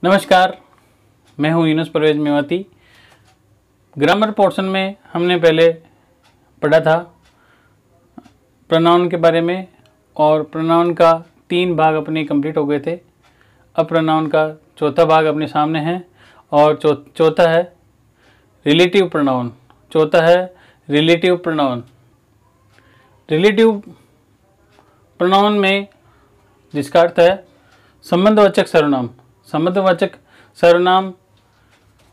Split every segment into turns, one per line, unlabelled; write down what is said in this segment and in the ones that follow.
नमस्कार, मैं हूं यूनुस परवेज मेवाती। ग्रामर पोर्शन में हमने पहले पढ़ा था प्रोनाउन के बारे में और प्रोनाउन का 3 भाग अपने कंप्लीट हो गए थे। अब प्रोनाउन का चौथा भाग अपने सामने है और चौथा है रिलेटिव प्रोनाउन। चौथा है रिलेटिव प्रोनाउन। रिलेटिव प्रोनाउन में जिसका अर्थ है संबंधवाचक सर्वनाम। संबंधवाचक सर्वनाम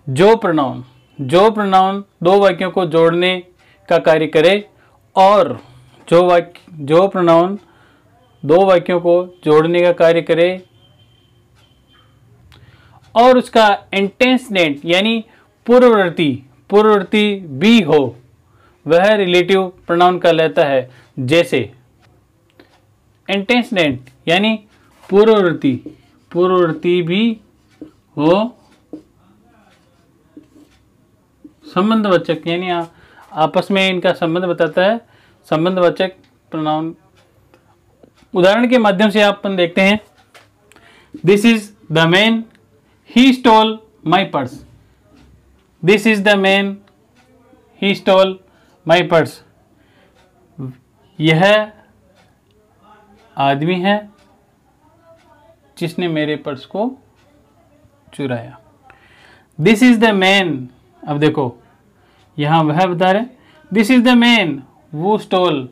जो प्रोनाउन दो वाक्यों को जोड़ने का कार्य करे और जो प्रोनाउन दो वाक्यों को जोड़ने का कार्य करे और उसका एंटेंसनेंट यानी पूर्ववर्ती भी हो, वह रिलेटिव प्रोनाउन कहलाता है। जैसे एंटेंसनेंट यानी पूर्ववर्ती भी हो, संबंधवाचक यानी आपस में इनका संबंध बताता है, संबंधवाचक प्रोनाउन। उदाहरण के माध्यम से अपन देखते हैं। This is the man he stole my purse. This is the man he stole my purse. यह आदमी है जिसने मेरे पर्स को चुराया। दिस इज द मैन, अब देखो यहां वह बता रहे, दिस इज द मैन वो स्टोल,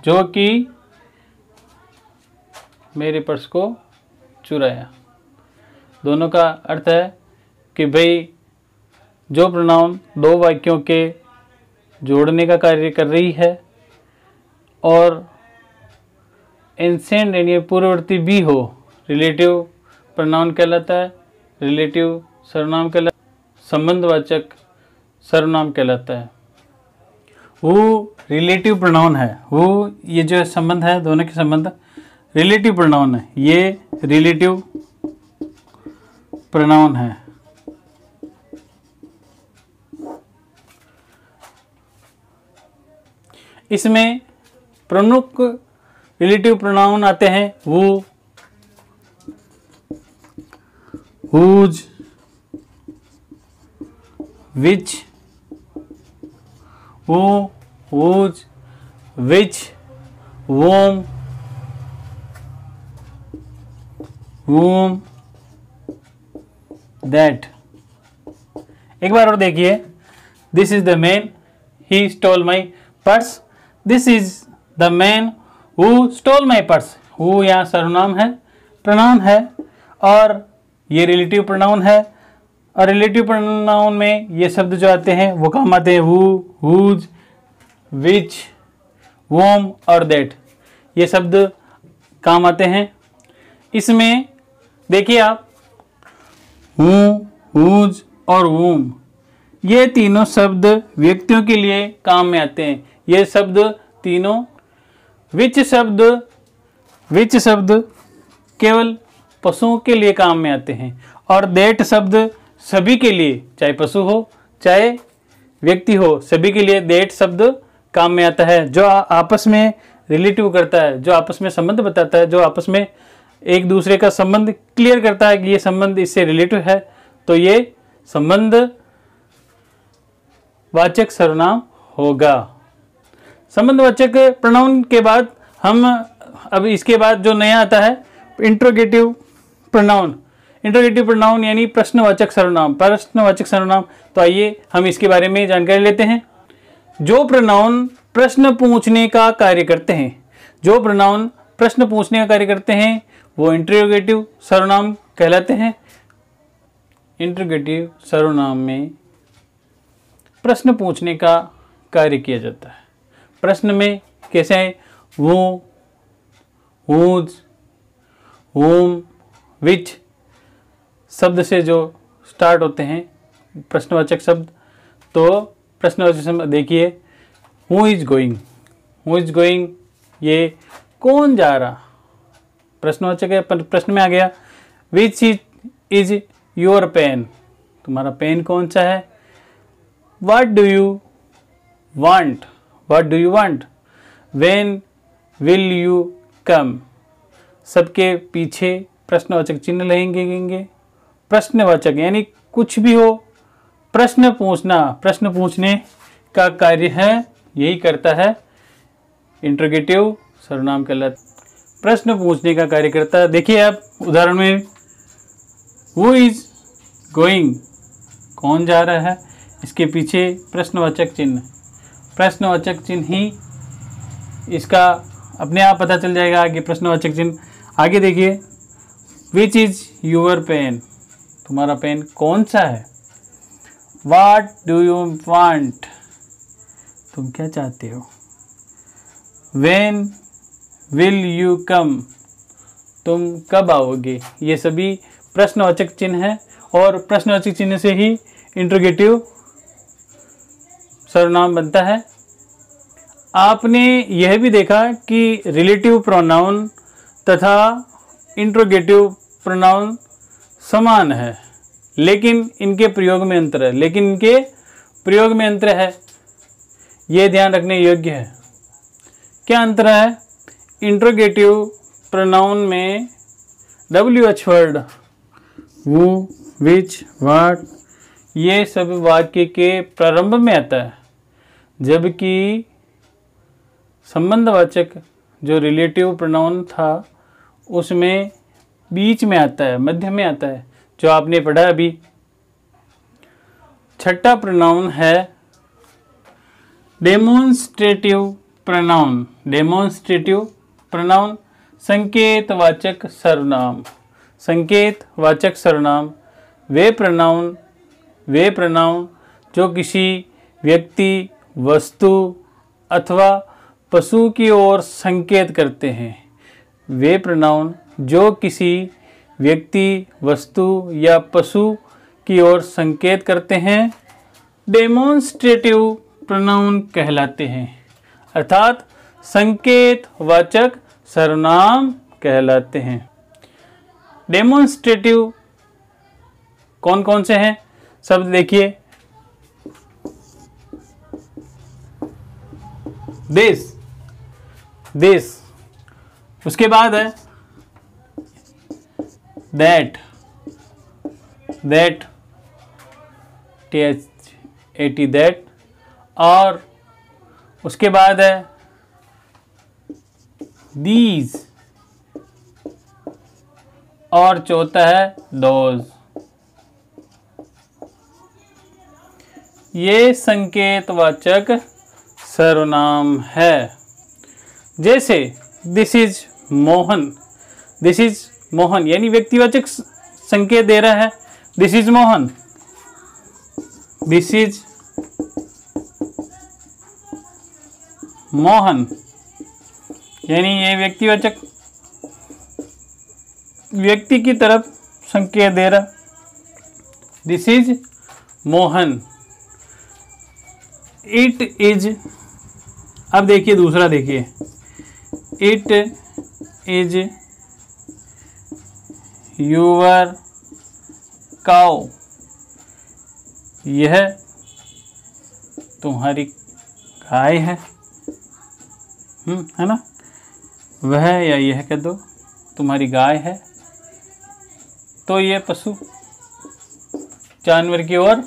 जो कि मेरे पर्स को चुराया। दोनों का अर्थ है कि भाई जो प्रोनाउन दो वाक्यों के जोड़ने का कार्य कर रही है और एंसेंट यानी पूर्ववर्ती भी हो, रिलेटिव प्रोनाउन कहलाता है। रिलेटिव सर्वनाम कहलाता है, संबंधवाचक सर्वनाम कहलाता है। वो रिलेटिव प्रोनाउन है, वो ये जो संबंध है दोनों के संबंध रिलेटिव प्रोनाउन है। ये रिलेटिव प्रोनाउन है। इसमें प्रमुख रिलेटिव प्रोनाउन आते हैं वो, whose, which, who, whose, which, whom, that। एक बार और देखिए। This is the man he stole my purse. This is the man who stole my purse. Who यहाँ सर्वनाम है, प्रोनाउन है और ये रिलेटिव प्रोनाउन है। और रिलेटिव प्रोनाउन में ये शब्द जो आते हैं वो काम आते हैं हु, हुज, विच, वोम और दैट। ये शब्द काम आते हैं। इसमें देखिए आप, हु, हुज और वोम, ये तीनों शब्द व्यक्तियों के लिए काम में आते हैं। ये शब्द तीनों, विच शब्द केवल पशुओं के लिए काम में आते हैं और दैट शब्द सभी के लिए, चाहे पशु हो चाहे व्यक्ति हो, सभी के लिए दैट शब्द काम में आता है। जो आपस में रिलेटिव करता है, जो आपस में संबंध बताता है, जो आपस में एक दूसरे का संबंध क्लियर करता है कि ये संबंध इससे रिलेटिव है, तो ये संबंध वाचक सर्वनाम होगा। संबंधवाचक प्रोनाउन के बाद हम अब इसके बाद जो नया आता है इंट्रोगेटिव प्रोनाउन। इंट्रोगेटिव प्रोनाउन यानी प्रश्नवाचक सर्वनाम। तो आइए हम इसके बारे में जानकारी लेते हैं। जो प्रोनाउन प्रश्न पूछने का कार्य करते हैं, वो इंट्रोगेटिव सर्वनाम कहलाते हैं। इंट्रोगेटिव सर्वनाम में प्रश्न पूछने का कार्य किया जाता है। प्रश्न में कैसे है, वो, हुज, whom, which शब्द से जो स्टार्ट होते हैं प्रश्नवाचक शब्द। तो प्रश्नवाचक शब्द देखिए, हु इज गोइंग, ये कौन जा रहा, प्रश्नवाचक है, प्रश्न में आ गया। विच इज योर पेन, तुम्हारा पेन कौन सा है। What do you want, when will you come, सबके पीछे प्रश्नवाचक चिन्ह लगेंगे। प्रश्नवाचक यानी कुछ भी हो, प्रश्न पूछना, प्रश्न पूछने का कार्य है, यही करता है इंट्रोगेटिव सर्वनाम कहलाता, प्रश्न पूछने का कार्य करता है। देखिए आप उदाहरण में, हु इज गोइंग, कौन जा रहा है, इसके पीछे प्रश्नवाचक चिन्ह, प्रश्नवाचक चिन्ह ही इसका अपने आप पता चल जाएगा आगे प्रश्नवाचक चिन्ह। आगे देखिए, विच इज यूर पेन, तुम्हारा पेन कौन सा है। वाट डू यू वांट, तुम क्या चाहते हो। व्हेन विल यू कम, तुम कब आओगे। ये सभी प्रश्नवाचक चिन्ह है और प्रश्नवाचक चिन्ह से ही इंट्रोगेटिव सर्वनाम बनता है। आपने यह भी देखा कि रिलेटिव प्रोनाउन तथा इंट्रोगेटिव प्रोनाउन समान है, लेकिन इनके प्रयोग में अंतर है, ये ध्यान रखने योग्य है। क्या अंतर है। इंट्रोगेटिव प्रोनाउन में WH वर्ड, वो, विच, वाट, ये सब वाक्य के प्रारंभ में आता है, जबकि संबंधवाचक जो रिलेटिव प्रोनाउन था उसमें बीच में आता है, मध्य में आता है, जो आपने पढ़ा अभी। छठा प्रोनाउन है डेमोन्स्ट्रेटिव प्रोनाउन। डेमोन्स्ट्रेटिव प्रोनाउन संकेतवाचक सर्वनाम। संकेतवाचक सर्वनाम वे प्रोनाउन जो किसी व्यक्ति, वस्तु अथवा पशु की ओर संकेत करते हैं। वे प्रोनाउन जो किसी व्यक्ति, वस्तु या पशु की ओर संकेत करते हैं डेमोन्स्ट्रेटिव प्रोनाउन कहलाते हैं, अर्थात संकेतवाचक सर्वनाम कहलाते हैं। डेमोन्स्ट्रेटिव कौन कौन से हैं शब्द देखिए। दिस, उसके बाद है दैट, THAT दैट, और उसके बाद है दीज, और चौथा है दोज। ये संकेतवाचक सर्वनाम है। जैसे दिस इज मोहन, यानी व्यक्तिवाचक संकेत दे रहा है, दिस इज मोहन, यानी ये व्यक्तिवाचक व्यक्ति की तरफ संकेत दे रहा, this is Mohan. It is, अब देखिए दूसरा, देखिए इट इज यूर काउ, यह तुम्हारी गाय है, है ना, वह या यह कह दो तुम्हारी गाय है, तो यह पशु जानवर की ओर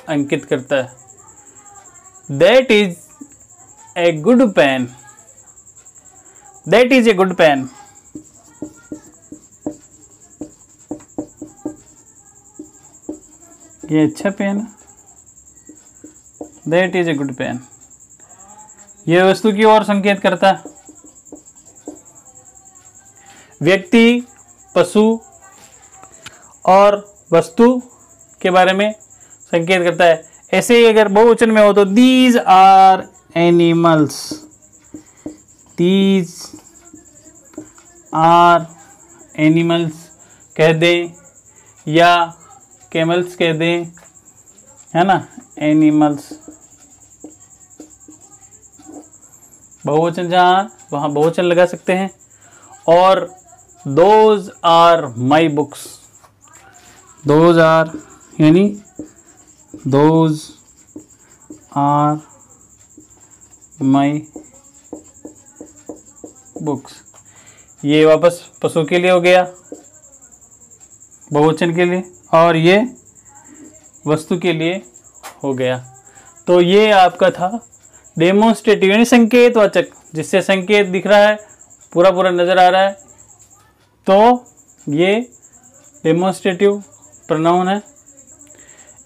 अंकित करता है। That is a good pen, ये अच्छा पेन है, that is a good pen, यह वस्तु की ओर संकेत करता है। व्यक्ति, पशु और वस्तु के बारे में संकेत करता है। ऐसे ही अगर बहुवचन में हो तो दीज आर एनिमल्स, कह दें या कैमल्स कह दें, है ना, एनिमल्स। बहुवचन जहाँ वहाँ बहुवचन लगा सकते हैं। और those are my books, those are यानी दोज आर माई बुक्स, ये वापस पशु के लिए हो गया। बहुवचन के लिए, और ये वस्तु के लिए हो गया। तो ये आपका था डेमोन्स्ट्रेटिव यानी संकेतवाचक, जिससे संकेत दिख रहा है, पूरा पूरा नज़र आ रहा है, तो ये डेमोन्स्ट्रेटिव प्रोनाउन है।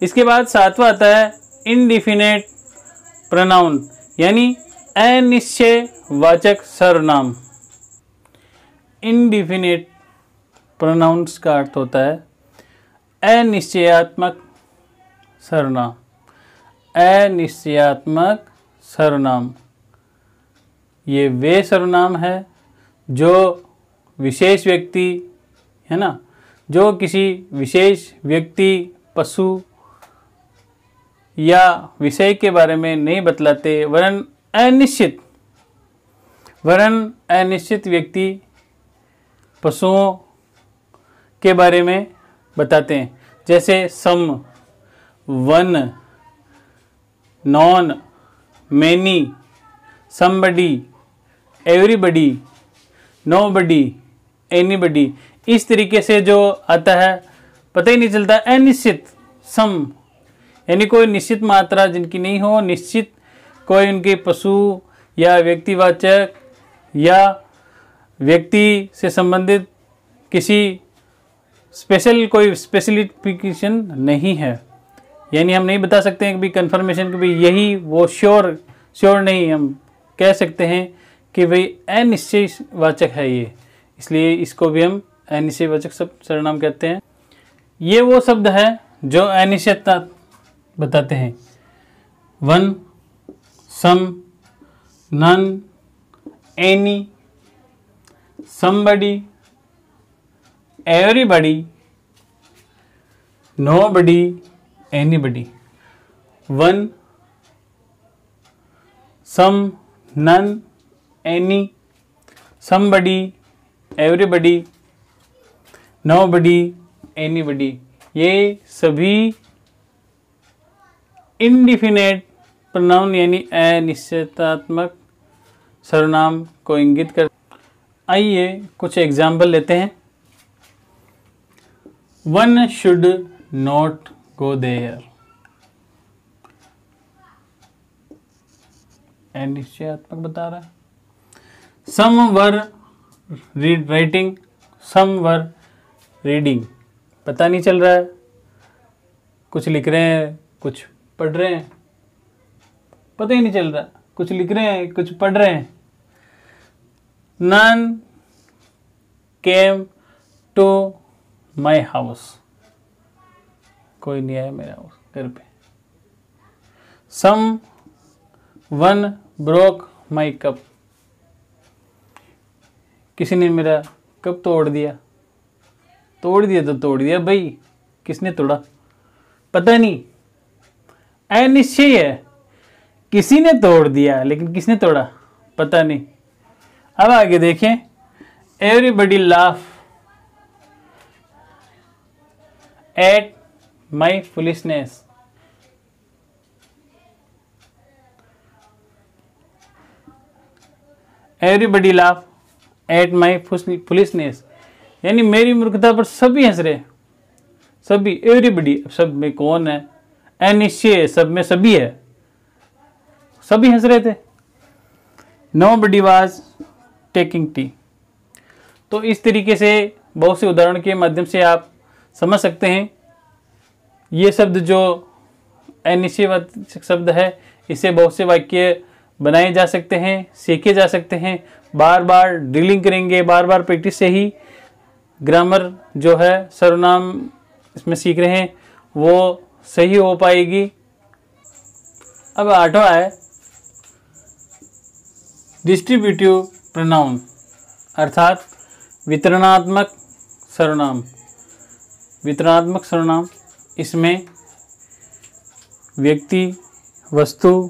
इसके बाद सातवां आता है इनडिफिनेट प्रोनाउन यानी अनिश्चयवाचक सर्वनाम। इनडिफिनेट प्रोनाउंस का अर्थ होता है अनिश्चयात्मक सर्वनाम। अनिश्चयात्मक सर्वनाम ये वे सर्वनाम है जो विशेष व्यक्ति है ना, जो किसी विशेष व्यक्ति, पशु या विषय के बारे में नहीं बतलाते, वरन अनिश्चित व्यक्ति, पशुओं के बारे में बताते हैं। जैसे some, one, none, many, somebody, everybody, nobody, anybody, इस तरीके से जो आता है पता ही नहीं चलता। अनिश्चित सम यानी कोई निश्चित मात्रा जिनकी नहीं हो, निश्चित कोई उनके पशु या व्यक्तिवाचक या व्यक्ति से संबंधित किसी स्पेशल कोई स्पेसिफिकेशन नहीं है, यानी हम नहीं बता सकते हैं कि भी कंफर्मेशन कि भाई यही वो श्योर नहीं, हम कह सकते हैं कि भाई अनिश्चयवाचक है ये, इसलिए इसको भी हम अनिश्चयवाचक सर्वनाम कहते हैं। ये वो शब्द है जो अनिश्चितता बताते हैं। One, some, none, any, somebody, everybody, nobody, anybody. One, some, none, any, somebody, everybody, nobody, anybody, ये सभी इनडिफिनेट प्रोनाउन यानी अनिश्चितात्मक सर्वनाम को इंगित कर। आइए कुछ एग्जाम्पल लेते हैं। One should not go there, अनिश्चयात्मक बता रहा है। सम were writing, some were reading, पता नहीं चल रहा है, कुछ लिख रहे हैं, कुछ पढ़ रहे हैं, पता ही नहीं चल रहा, कुछ लिख रहे हैं, कुछ पढ़ रहे हैं। None came to my house, कोई नहीं आया मेरे घर पे। Someone broke my cup, किसी ने मेरा कप तोड़ दिया। तोड़ दिया तो तोड़ दिया भाई, किसने तोड़ा पता नहीं, अनिश्चय है, किसी ने तोड़ दिया लेकिन किसने तोड़ा पता नहीं। अब आगे देखें, everybody laugh at my foolishness, everybody laugh at my foolishness यानी मेरी मूर्खता पर सभी हंस रहे, सभी, एवरीबडी, सब में कौन है, अनिश्चय, सब में सभी है, सभी हंस रहे थे। Nobody was taking tea. तो इस तरीके से बहुत से उदाहरण के माध्यम से आप समझ सकते हैं ये शब्द जो अनिश्चयवाचक शब्द है, इससे बहुत से वाक्य बनाए जा सकते हैं, सीखे जा सकते हैं। बार बार ड्रिलिंग करेंगे, बार बार प्रैक्टिस से ही ग्रामर जो है सर्वनाम इसमें सीख रहे हैं वो सही हो पाएगी। अब आठवां है डिस्ट्रीब्यूटिव प्रोनाउन अर्थात वितरणात्मक सर्वनाम। वितरणात्मक सर्वनाम, इसमें व्यक्ति, वस्तु,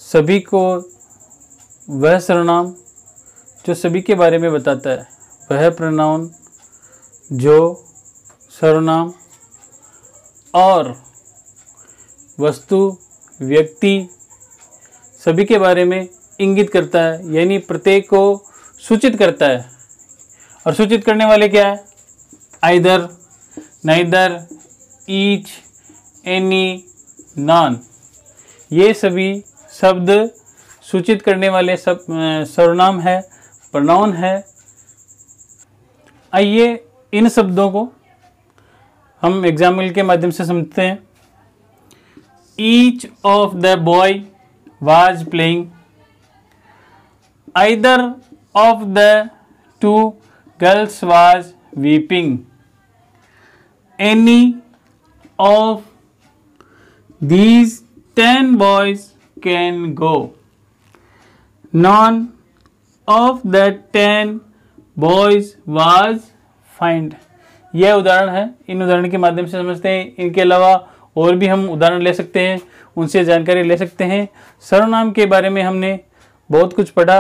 सभी को वह सर्वनाम जो सभी के बारे में बताता है, वह प्रोनाउन जो सर्वनाम और वस्तु, व्यक्ति, सभी के बारे में इंगित करता है, यानी प्रत्येक को सूचित करता है। और सूचित करने वाले क्या है? Either, neither, each, any, non, ये सभी शब्द सूचित करने वाले सब सर्वनाम है, प्रोनाउन है। आइए इन शब्दों को हम एग्जाम्पल के माध्यम से समझते हैं। Each of the boy was playing, either of the two girls was weeping, any of these 10 boys can go, none of the 10 boys was found। यह उदाहरण है, इन उदाहरण के माध्यम से समझते हैं। इनके अलावा और भी हम उदाहरण ले सकते हैं, उनसे जानकारी ले सकते हैं। सर्वनाम के बारे में हमने बहुत कुछ पढ़ा।